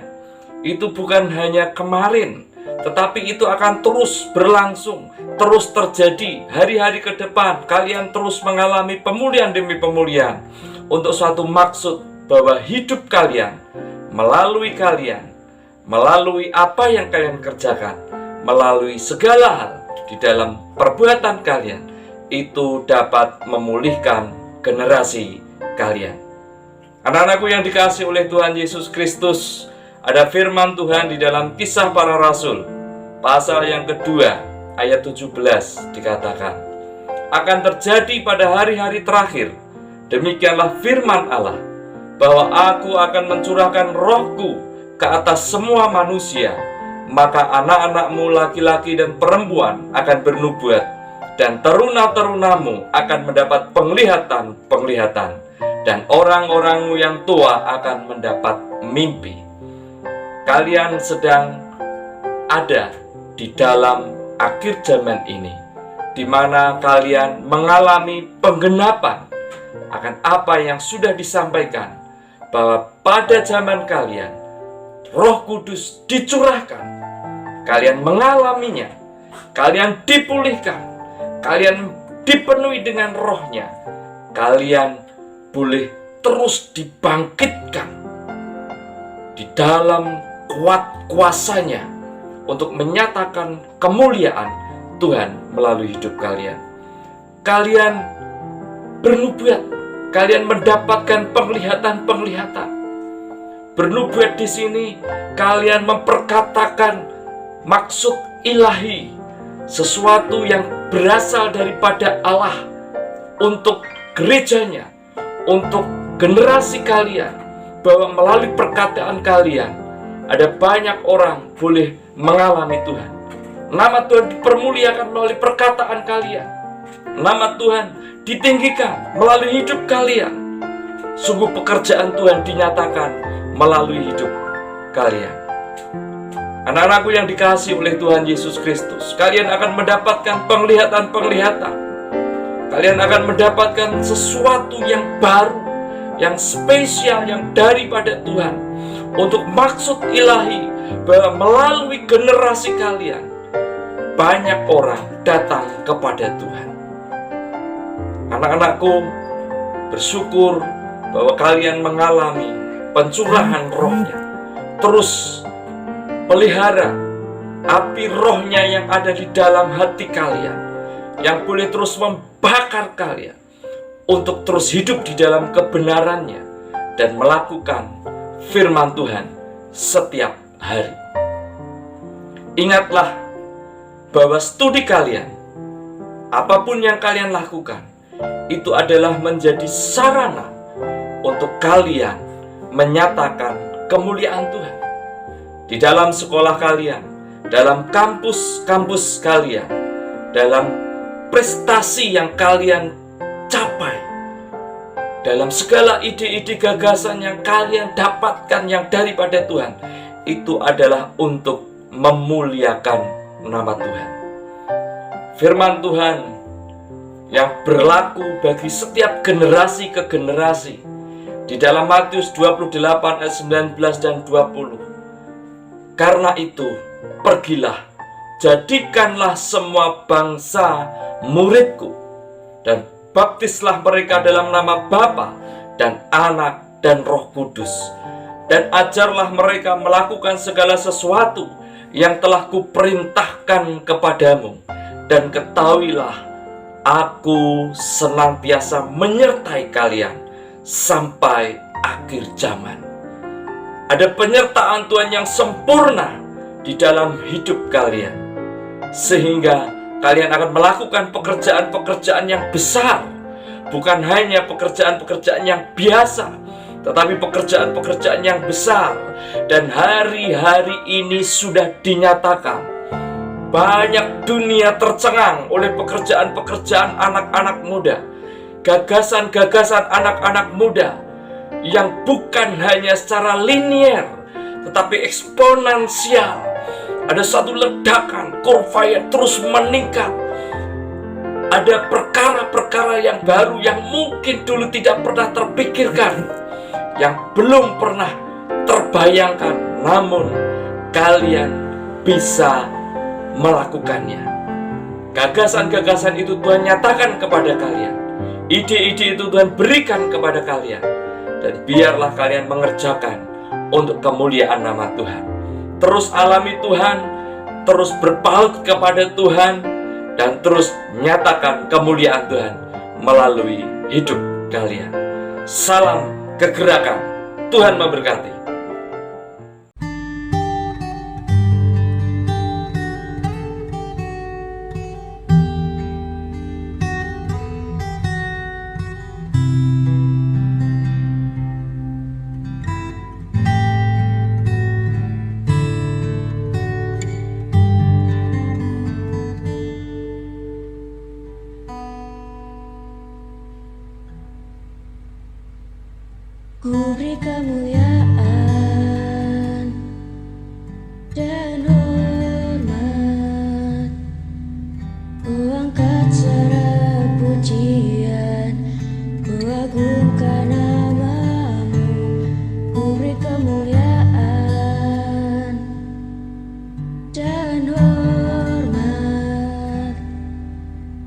Itu bukan hanya kemarin, tetapi itu akan terus berlangsung, terus terjadi. Hari-hari ke depan kalian terus mengalami pemulihan demi pemulihan, untuk suatu maksud bahwa hidup kalian, melalui apa yang kalian kerjakan, melalui segala hal di dalam perbuatan kalian, itu dapat memulihkan generasi kalian. Anak-anakku yang dikasihi oleh Tuhan Yesus Kristus, ada firman Tuhan di dalam Kisah Para Rasul, pasal yang kedua, ayat 17 dikatakan, akan terjadi pada hari-hari terakhir, demikianlah firman Allah, bahwa aku akan mencurahkan rohku ke atas semua manusia, maka anak-anakmu laki-laki dan perempuan akan bernubuat, dan teruna-terunamu akan mendapat penglihatan-penglihatan, dan orang-orangmu yang tua akan mendapat mimpi. Kalian sedang ada di dalam akhir zaman ini, di mana kalian mengalami penggenapan akan apa yang sudah disampaikan, bahwa pada zaman kalian Roh Kudus dicurahkan, kalian mengalaminya, kalian dipulihkan, kalian dipenuhi dengan rohnya, kalian boleh terus dibangkitkan di dalam kuat kuasanya untuk menyatakan kemuliaan Tuhan melalui hidup kalian. Kalian bernubuat, kalian mendapatkan penglihatan-penglihatan. Bernubuat di sini, kalian memperkatakan maksud ilahi, sesuatu yang berasal daripada Allah untuk gerejanya, untuk generasi kalian, bahwa melalui perkataan kalian ada banyak orang boleh mengalami Tuhan. Nama Tuhan dipermuliakan melalui perkataan kalian. Nama Tuhan ditinggikan melalui hidup kalian. Sungguh pekerjaan Tuhan dinyatakan melalui hidup kalian. Anak-anakku yang dikasihi oleh Tuhan Yesus Kristus, kalian akan mendapatkan penglihatan-penglihatan. Kalian akan mendapatkan sesuatu yang baru, yang spesial, yang daripada Tuhan, untuk maksud ilahi, bahwa melalui generasi kalian banyak orang datang kepada Tuhan. Anak-anakku, bersyukur bahwa kalian mengalami pencurahan rohnya. Terus pelihara api rohnya yang ada di dalam hati kalian, yang boleh terus membakar kalian untuk terus hidup di dalam kebenarannya dan melakukan firman Tuhan setiap hari. Ingatlah bahwa studi kalian, apapun yang kalian lakukan, itu adalah menjadi sarana untuk kalian menyatakan kemuliaan Tuhan. Di dalam sekolah kalian, dalam kampus-kampus kalian, dalam prestasi yang kalian capai, dalam segala ide-ide gagasan yang kalian dapatkan yang daripada Tuhan, itu adalah untuk memuliakan nama Tuhan. Firman Tuhan yang berlaku bagi setiap generasi ke generasi di dalam Matius 28 ayat 19 dan 20. Karena itu, pergilah, jadikanlah semua bangsa muridku, dan baptislah mereka dalam nama Bapa dan Anak dan Roh Kudus, dan ajarlah mereka melakukan segala sesuatu yang telah kuperintahkan kepadamu, dan ketahuilah, aku senantiasa menyertai kalian sampai akhir zaman. Ada penyertaan Tuhan yang sempurna di dalam hidup kalian, sehingga kalian akan melakukan pekerjaan-pekerjaan yang besar. Bukan hanya pekerjaan-pekerjaan yang biasa, tetapi pekerjaan-pekerjaan yang besar. Dan hari-hari ini sudah dinyatakan, banyak dunia tercengang oleh pekerjaan-pekerjaan anak-anak muda, gagasan-gagasan anak-anak muda, yang bukan hanya secara linier, tetapi eksponensial. Ada satu ledakan, kurva yang terus meningkat. Ada perkara-perkara yang baru yang mungkin dulu tidak pernah terpikirkan, yang belum pernah terbayangkan, namun kalian bisa melakukannya. Gagasan-gagasan itu Tuhan nyatakan kepada kalian. Ide-ide itu Tuhan berikan kepada kalian. Dan biarlah kalian mengerjakan untuk kemuliaan nama Tuhan. Terus alami Tuhan, terus berpaut kepada Tuhan, dan terus nyatakan kemuliaan Tuhan melalui hidup kalian. Salam kegerakan. Tuhan memberkati. Ku beri kemuliaan dan hormat, ku angkat suara pujian, ku agungkan namamu. Ku beri kemuliaan dan hormat,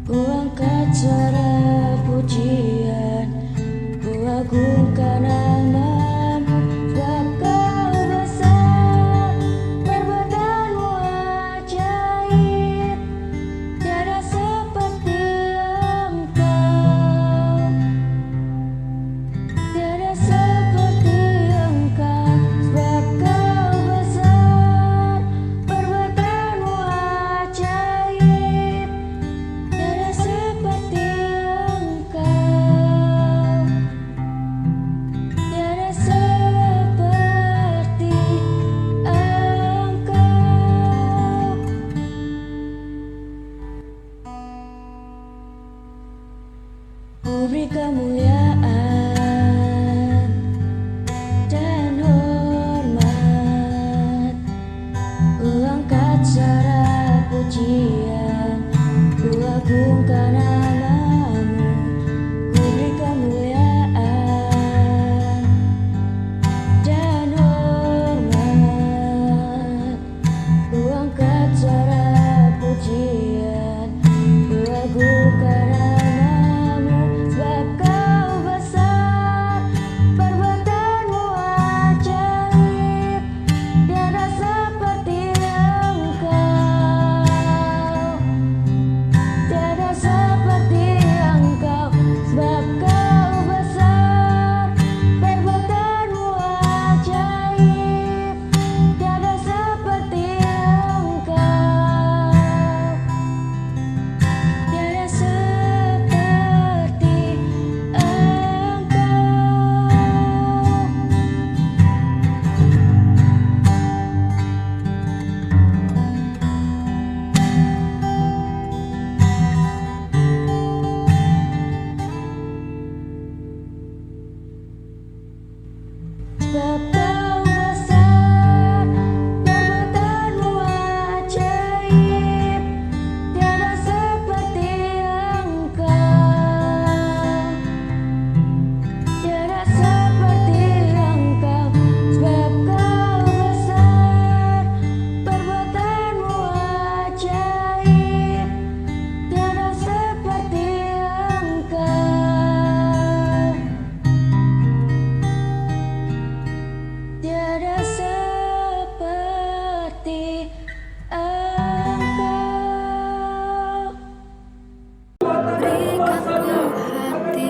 ku angkat suara pujian, ku agungkan namamu. Sebab kau besar, perbuatanmu ajaib, tiada seperti Engkau, tiada seperti Engkau. Sebab kau besar, perbuatanmu ajaib, tiada seperti Engkau, tiada seperti Engkau. Ku beri kemuliaan dan hormat, ku angkat suara pujian, ku agungkan namamu. Ku beri kemuliaan dan hormat, ku angkat suara pujian, ku agungkan namamu. Sebab kau besar, perbuatanmu ajaib, tiada seperti Engkau, tiada seperti Engkau. Sebab kau besar, perbuatanmu ajaib, tiada seperti Engkau, tiada seperti Sebab kau besar, perbuatanmu ajaib, tiada seperti Engkau, tiada seperti Engkau. Sebab kau besar, perbuatanmu ajaib, tiada seperti Engkau, tiada seperti Engkau. Berikanku hati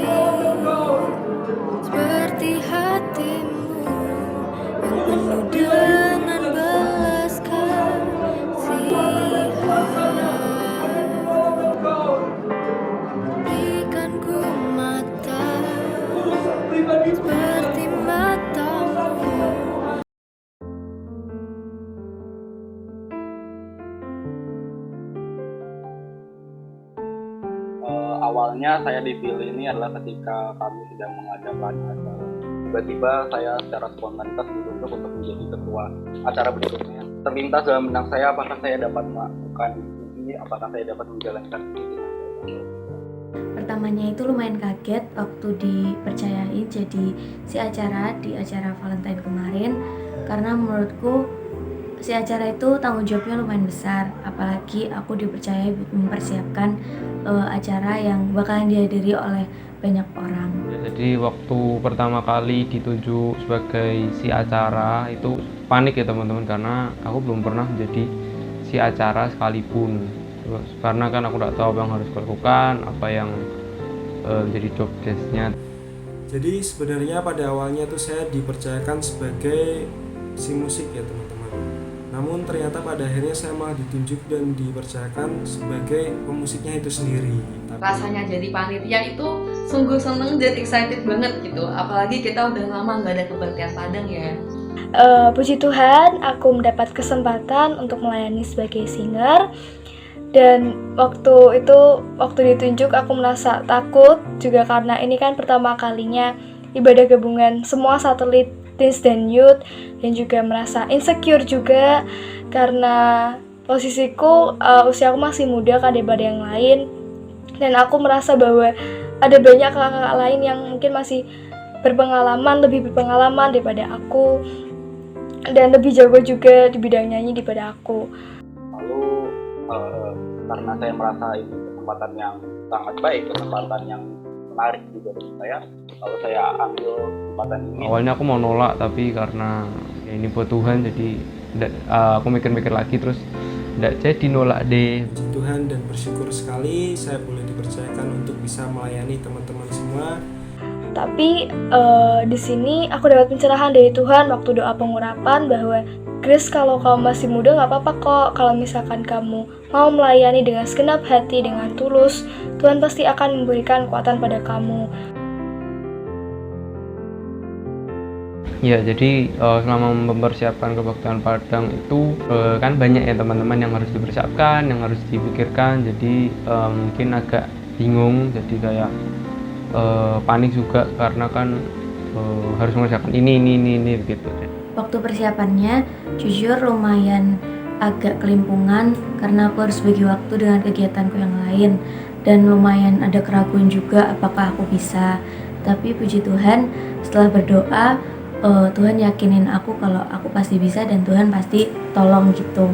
seperti hatimu, yang penuh dengan belas kasihan. Berikanku mata seperti matamu. Awalnya saya dipilih ini adalah ketika kami sedang mengadakan acara. Tiba-tiba saya secara spontanitas ditunjuk untuk menjadi ketua acara berikutnya. Terlintas dalam benak saya apakah saya dapat melakukan ini, apakah saya dapat menjalankan ini. Pertamanya itu lumayan kaget waktu dipercayai jadi si acara di acara Valentine kemarin, karena menurutku si acara itu tanggung jawabnya lumayan besar, apalagi aku dipercayai mempersiapkan acara yang bakalan dihadiri oleh banyak orang. Jadi waktu pertama kali ditunjuk sebagai si acara itu panik ya teman-teman, karena aku belum pernah menjadi si acara sekalipun. Terus, karena kan aku tidak tahu apa yang harus kulakukan, apa yang menjadi job desk-nya. Jadi sebenarnya pada awalnya tuh saya dipercayakan sebagai si musik ya teman-teman. Namun ternyata pada akhirnya saya malah ditunjuk dan dipercayakan sebagai pemusiknya itu sendiri. Rasanya jadi panitia itu sungguh seneng dan excited banget gitu. Apalagi kita udah lama nggak ada kebaktian Padang ya. Puji Tuhan, aku mendapat kesempatan untuk melayani sebagai singer. Dan waktu ditunjuk aku merasa takut juga karena ini kan pertama kalinya ibadah gabungan semua satelit Teens dan Youth, dan juga merasa insecure juga karena posisiku usia aku masih muda kan daripada yang lain, dan aku merasa bahwa ada banyak kakak-kakak lain yang mungkin masih lebih berpengalaman daripada aku dan lebih jago juga di bidang nyanyi daripada aku. Karena saya merasa ini kesempatan yang sangat baik, kesempatan yang menarik juga bagi saya, kalau saya ambil kesempatan ini. Awalnya aku mau nolak, tapi karena ya ini buat Tuhan, jadi aku mikir-mikir lagi terus tidak jadi nolak deh. Puji Tuhan dan bersyukur sekali saya boleh dipercayakan untuk bisa melayani teman-teman semua. Tapi di sini aku dapat pencerahan dari Tuhan waktu doa pengurapan bahwa Grace, kalau kamu masih muda gak apa-apa kok. Kalau misalkan kamu mau melayani dengan segenap hati, dengan tulus, Tuhan pasti akan memberikan kekuatan pada kamu. Ya, jadi selama mempersiapkan kebaktian Padang itu kan banyak ya teman-teman yang harus dipersiapkan, yang harus dipikirkan. Jadi mungkin agak bingung, jadi kayak panik juga karena kan harus mengerjakan ini begitu. Waktu persiapannya jujur lumayan agak kelimpungan karena aku harus bagi waktu dengan kegiatanku yang lain, dan lumayan ada keraguan juga apakah aku bisa. Tapi puji Tuhan, setelah berdoa Tuhan yakinin aku kalau aku pasti bisa dan Tuhan pasti tolong gitu.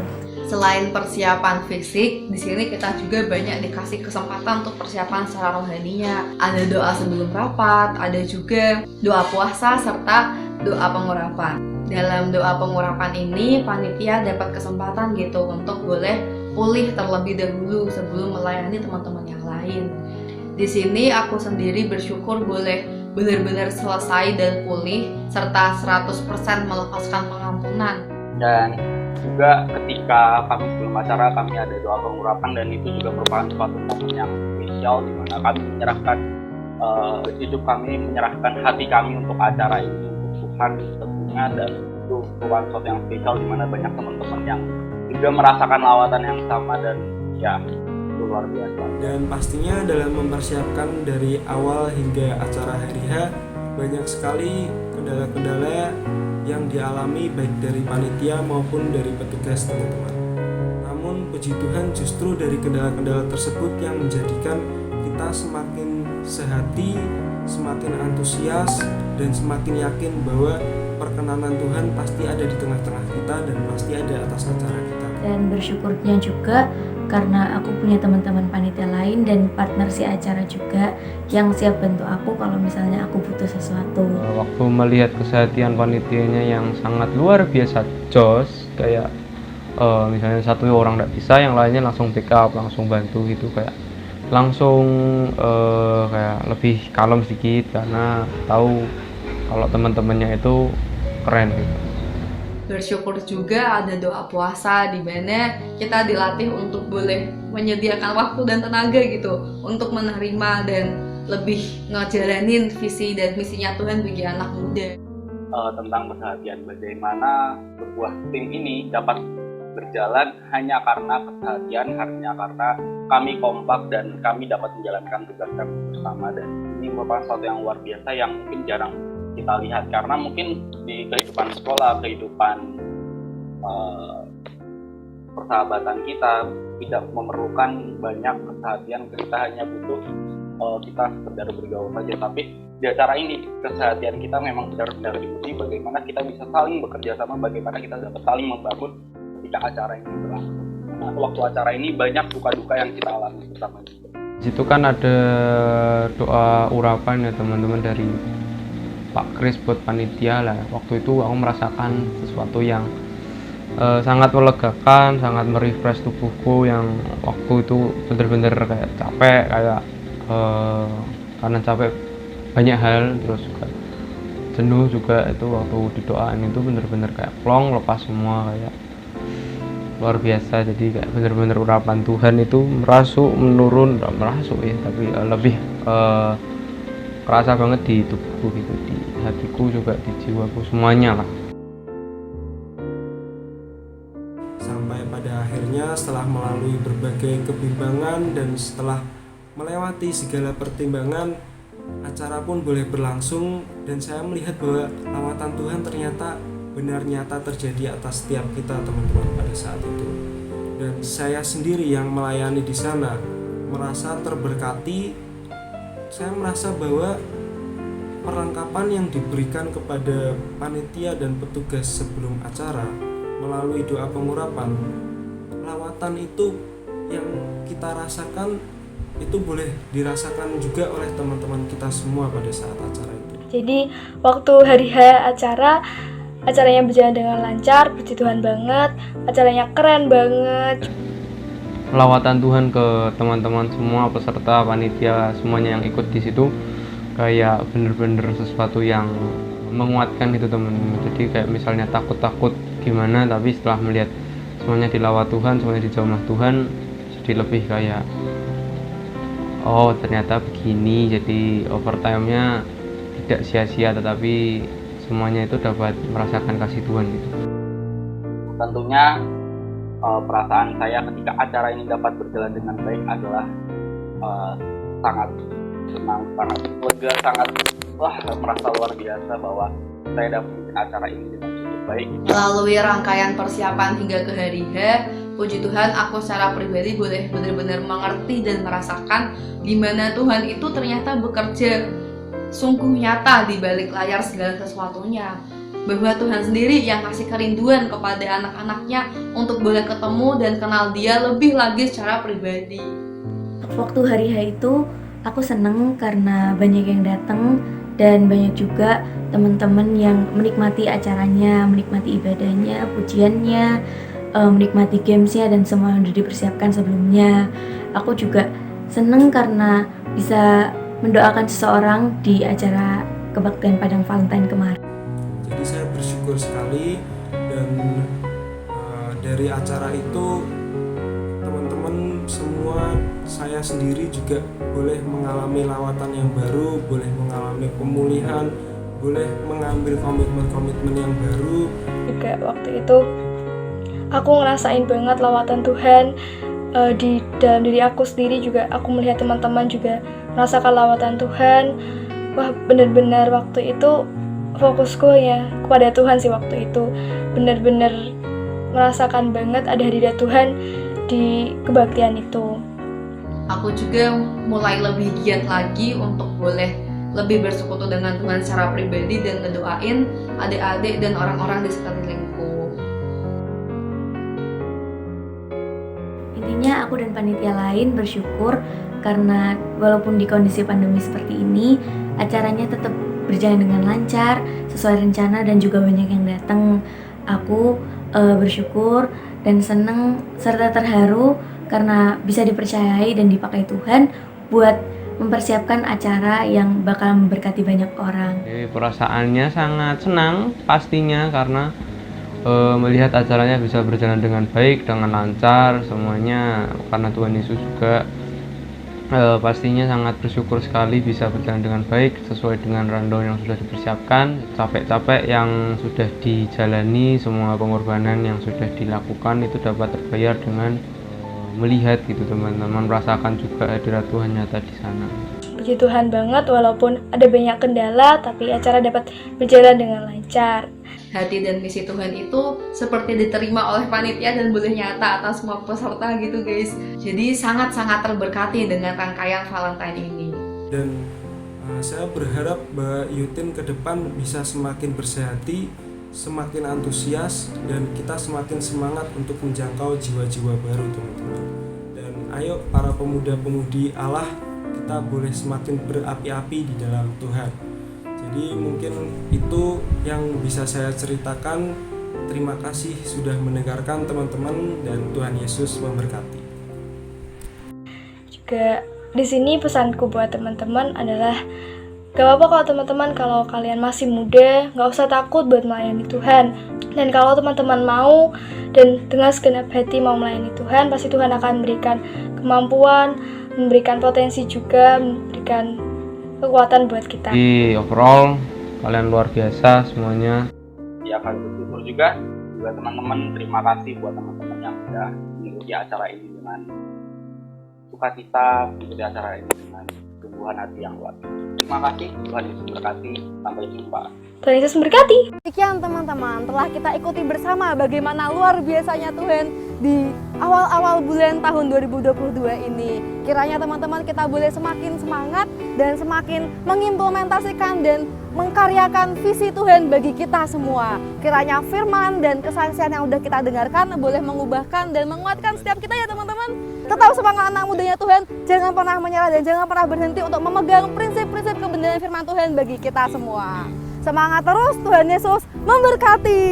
Selain persiapan fisik, di sini kita juga banyak dikasih kesempatan untuk persiapan secara rohaninya. Ada doa sebelum rapat, ada juga doa puasa serta doa pengurapan. Dalam doa pengurapan ini, panitia dapat kesempatan gitu untuk boleh pulih terlebih dahulu sebelum melayani teman-teman yang lain. Di sini aku sendiri bersyukur boleh benar-benar selesai dan pulih serta 100% melepaskan pengampunan. Dan juga ketika kami sebelum acara kami ada doa pengurapan, dan itu juga merupakan suatu momen yang spesial di mana kami menyerahkan hidup kami, menyerahkan hati kami untuk acara ini untuk Tuhan tentunya, dan itu merupakan sesuatu yang spesial di mana banyak teman-teman yang juga merasakan lawatan yang sama, dan ya itu luar biasa. Dan pastinya dalam mempersiapkan dari awal hingga acara hari H banyak sekali kendala-kendala yang dialami baik dari panitia maupun dari petugas teman-teman. Namun puji Tuhan justru dari kendala-kendala tersebut yang menjadikan kita semakin sehati, semakin antusias, dan semakin yakin bahwa perkenanan Tuhan pasti ada di tengah-tengah kita dan pasti ada atas acara kita. Dan bersyukurnya juga karena aku punya teman-teman panitia lain dan partner si acara juga yang siap bantu aku kalau misalnya aku butuh sesuatu. Waktu melihat kesehatian panitianya yang sangat luar biasa jos, kayak misalnya satu orang tidak bisa, yang lainnya langsung backup, langsung bantu gitu, kayak langsung kayak lebih kalem sedikit karena tahu kalau teman-temannya itu keren gitu. Bersyukur juga ada doa puasa di mana kita dilatih untuk boleh menyediakan waktu dan tenaga gitu untuk menerima dan lebih ngejalanin visi dan misinya Tuhan bagi anak muda. Tentang kesehatian, bagaimana sebuah tim ini dapat berjalan hanya karena kesehatian, hanya karena kami kompak dan kami dapat menjalankan tugas kami bersama, dan ini merupakan sesuatu yang luar biasa yang mungkin jarang kita lihat, karena mungkin di kehidupan sekolah, kehidupan persahabatan kita tidak memerlukan banyak kesehatian, kita hanya butuh kita sekedar bergaul saja. Tapi di acara ini kesehatian kita memang benar-benar diuji, bagaimana kita bisa saling bekerja sama, bagaimana kita dapat saling membangun ketika acara ini berlangsung. Nah, waktu acara ini banyak duka-duka yang kita alami bersama juga. Di situ kan ada doa urapan ya teman-teman dari Pak Kris buat panitia lah. Waktu itu aku merasakan sesuatu yang sangat melegakan, sangat merefresh tubuhku yang waktu itu bener-bener kayak capek, kayak karena capek banyak hal, terus juga jenuh juga. Itu waktu didoain itu bener-bener kayak plong, lepas semua, kayak luar biasa. Jadi kayak bener-bener urapan Tuhan itu menurun, tapi lebih kerasa banget di tubuhku gitu, di hatiku juga, di jiwaku, semuanya lah. Sampai pada akhirnya setelah melalui berbagai kebimbangan dan setelah melewati segala pertimbangan, acara pun boleh berlangsung dan saya melihat bahwa lawatan Tuhan ternyata benar nyata terjadi atas setiap kita teman-teman pada saat itu. Dan saya sendiri yang melayani di sana merasa terberkati. Saya merasa bahwa perlengkapan yang diberikan kepada panitia dan petugas sebelum acara melalui doa pengurapan, lawatan itu yang kita rasakan itu boleh dirasakan juga oleh teman-teman kita semua pada saat acara itu. Jadi waktu hari H acaranya berjalan dengan lancar, puji Tuhan banget, acaranya keren banget. Lawatan Tuhan ke teman-teman semua, peserta, panitia, semuanya yang ikut di situ kayak bener-bener sesuatu yang menguatkan gitu teman-teman. Jadi kayak misalnya takut-takut gimana, tapi setelah melihat semuanya dilawat Tuhan, semuanya dijamah Tuhan, jadi lebih kayak oh ternyata begini. Jadi overtime-nya tidak sia-sia, tetapi semuanya itu dapat merasakan kasih Tuhan gitu. Tentunya perasaan saya ketika acara ini dapat berjalan dengan baik adalah sangat senang, sangat lega, sangat merasa luar biasa bahwa saya dapat memimpin acara ini dengan cukup baik. Melalui rangkaian persiapan hingga ke hari H, puji Tuhan aku secara pribadi boleh benar-benar mengerti dan merasakan gimana Tuhan itu ternyata bekerja sungguh nyata di balik layar segala sesuatunya. Bahwa Tuhan sendiri yang kasih kerinduan kepada anak-anaknya untuk boleh ketemu dan kenal Dia lebih lagi secara pribadi. Waktu hari H itu aku seneng karena banyak yang datang dan banyak juga teman-teman yang menikmati acaranya, menikmati ibadahnya, pujiannya, menikmati gamesnya dan semua yang sudah dipersiapkan sebelumnya. Aku juga seneng karena bisa mendoakan seseorang di acara kebaktian Padang Valentine kemarin. Jadi saya bersyukur sekali dan dari acara itu teman-teman semua, saya sendiri juga boleh mengalami lawatan yang baru, boleh mengalami pemulihan, boleh mengambil komitmen-komitmen yang baru. Juga waktu itu aku ngerasain banget lawatan Tuhan di dalam diri aku sendiri. Juga aku melihat teman-teman juga merasakan lawatan Tuhan. Wah, benar-benar waktu itu fokusku ya kepada Tuhan sih. Waktu itu benar-benar merasakan banget ada hadirat Tuhan di kebaktian itu. Aku juga mulai lebih giat lagi untuk boleh lebih bersekutu dengan Tuhan secara pribadi dan ngedoain adik-adik dan orang-orang di sekelilingku. Intinya aku dan panitia lain bersyukur karena walaupun di kondisi pandemi seperti ini, acaranya tetap berjalan dengan lancar, sesuai rencana dan juga banyak yang datang. Aku bersyukur dan senang serta terharu karena bisa dipercayai dan dipakai Tuhan buat mempersiapkan acara yang bakal memberkati banyak orang. Perasaannya sangat senang pastinya karena melihat acaranya bisa berjalan dengan baik, dengan lancar semuanya, karena Tuhan Yesus juga pastinya sangat bersyukur sekali bisa berjalan dengan baik sesuai dengan rundown yang sudah dipersiapkan. Capek-capek yang sudah dijalani, semua pengorbanan yang sudah dilakukan itu dapat terbayar dengan melihat gitu teman-teman, merasakan juga hadirat Tuhan nyata di sana. Puji Tuhan banget, walaupun ada banyak kendala tapi acara dapat berjalan dengan lancar. Hati dan misi Tuhan itu seperti diterima oleh panitia dan boleh nyata atas semua peserta gitu guys. Jadi sangat-sangat terberkati dengan rangkaian Valentine ini. Dan saya berharap Mbak Yutin ke depan bisa semakin bersehati, semakin antusias, dan kita semakin semangat untuk menjangkau jiwa-jiwa baru teman-teman. Dan ayo para pemuda-pemudi Allah, kita boleh semakin berapi-api di dalam Tuhan. Jadi mungkin itu yang bisa saya ceritakan. Terima kasih sudah mendengarkan teman-teman dan Tuhan Yesus memberkati. Juga di sini pesanku buat teman-teman adalah Gak apa-apa kalau teman-teman, kalau kalian masih muda, gak usah takut buat melayani Tuhan. Dan kalau teman-teman mau dan dengan segenap hati mau melayani Tuhan, pasti Tuhan akan memberikan kemampuan, memberikan potensi juga, memberikan kekuatan buat kita. Jadi overall kalian luar biasa semuanya. Ya, kami bersyukur juga teman-teman. Terima kasih buat teman-teman yang sudah mengikuti acara ini dengan sukacita, mengikuti acara ini dengan tumbuhan hati yang luar biasa. Terima kasih, Tuhan Yesus berkati. Sampai jumpa. Tuhan Yesus memberkati. Sekian teman-teman, telah kita ikuti bersama bagaimana luar biasanya Tuhan di awal-awal bulan tahun 2022 ini. Kiranya teman-teman kita boleh semakin semangat dan semakin mengimplementasikan dan mengkaryakan visi Tuhan bagi kita semua. Kiranya firman dan kesaksian yang udah kita dengarkan boleh mengubahkan dan menguatkan setiap kita ya teman-teman. Tetap semangat anak mudanya Tuhan, jangan pernah menyerah dan jangan pernah berhenti untuk memegang prinsip-prinsip kebenaran firman Tuhan bagi kita semua. Semangat terus, Tuhan Yesus memberkati.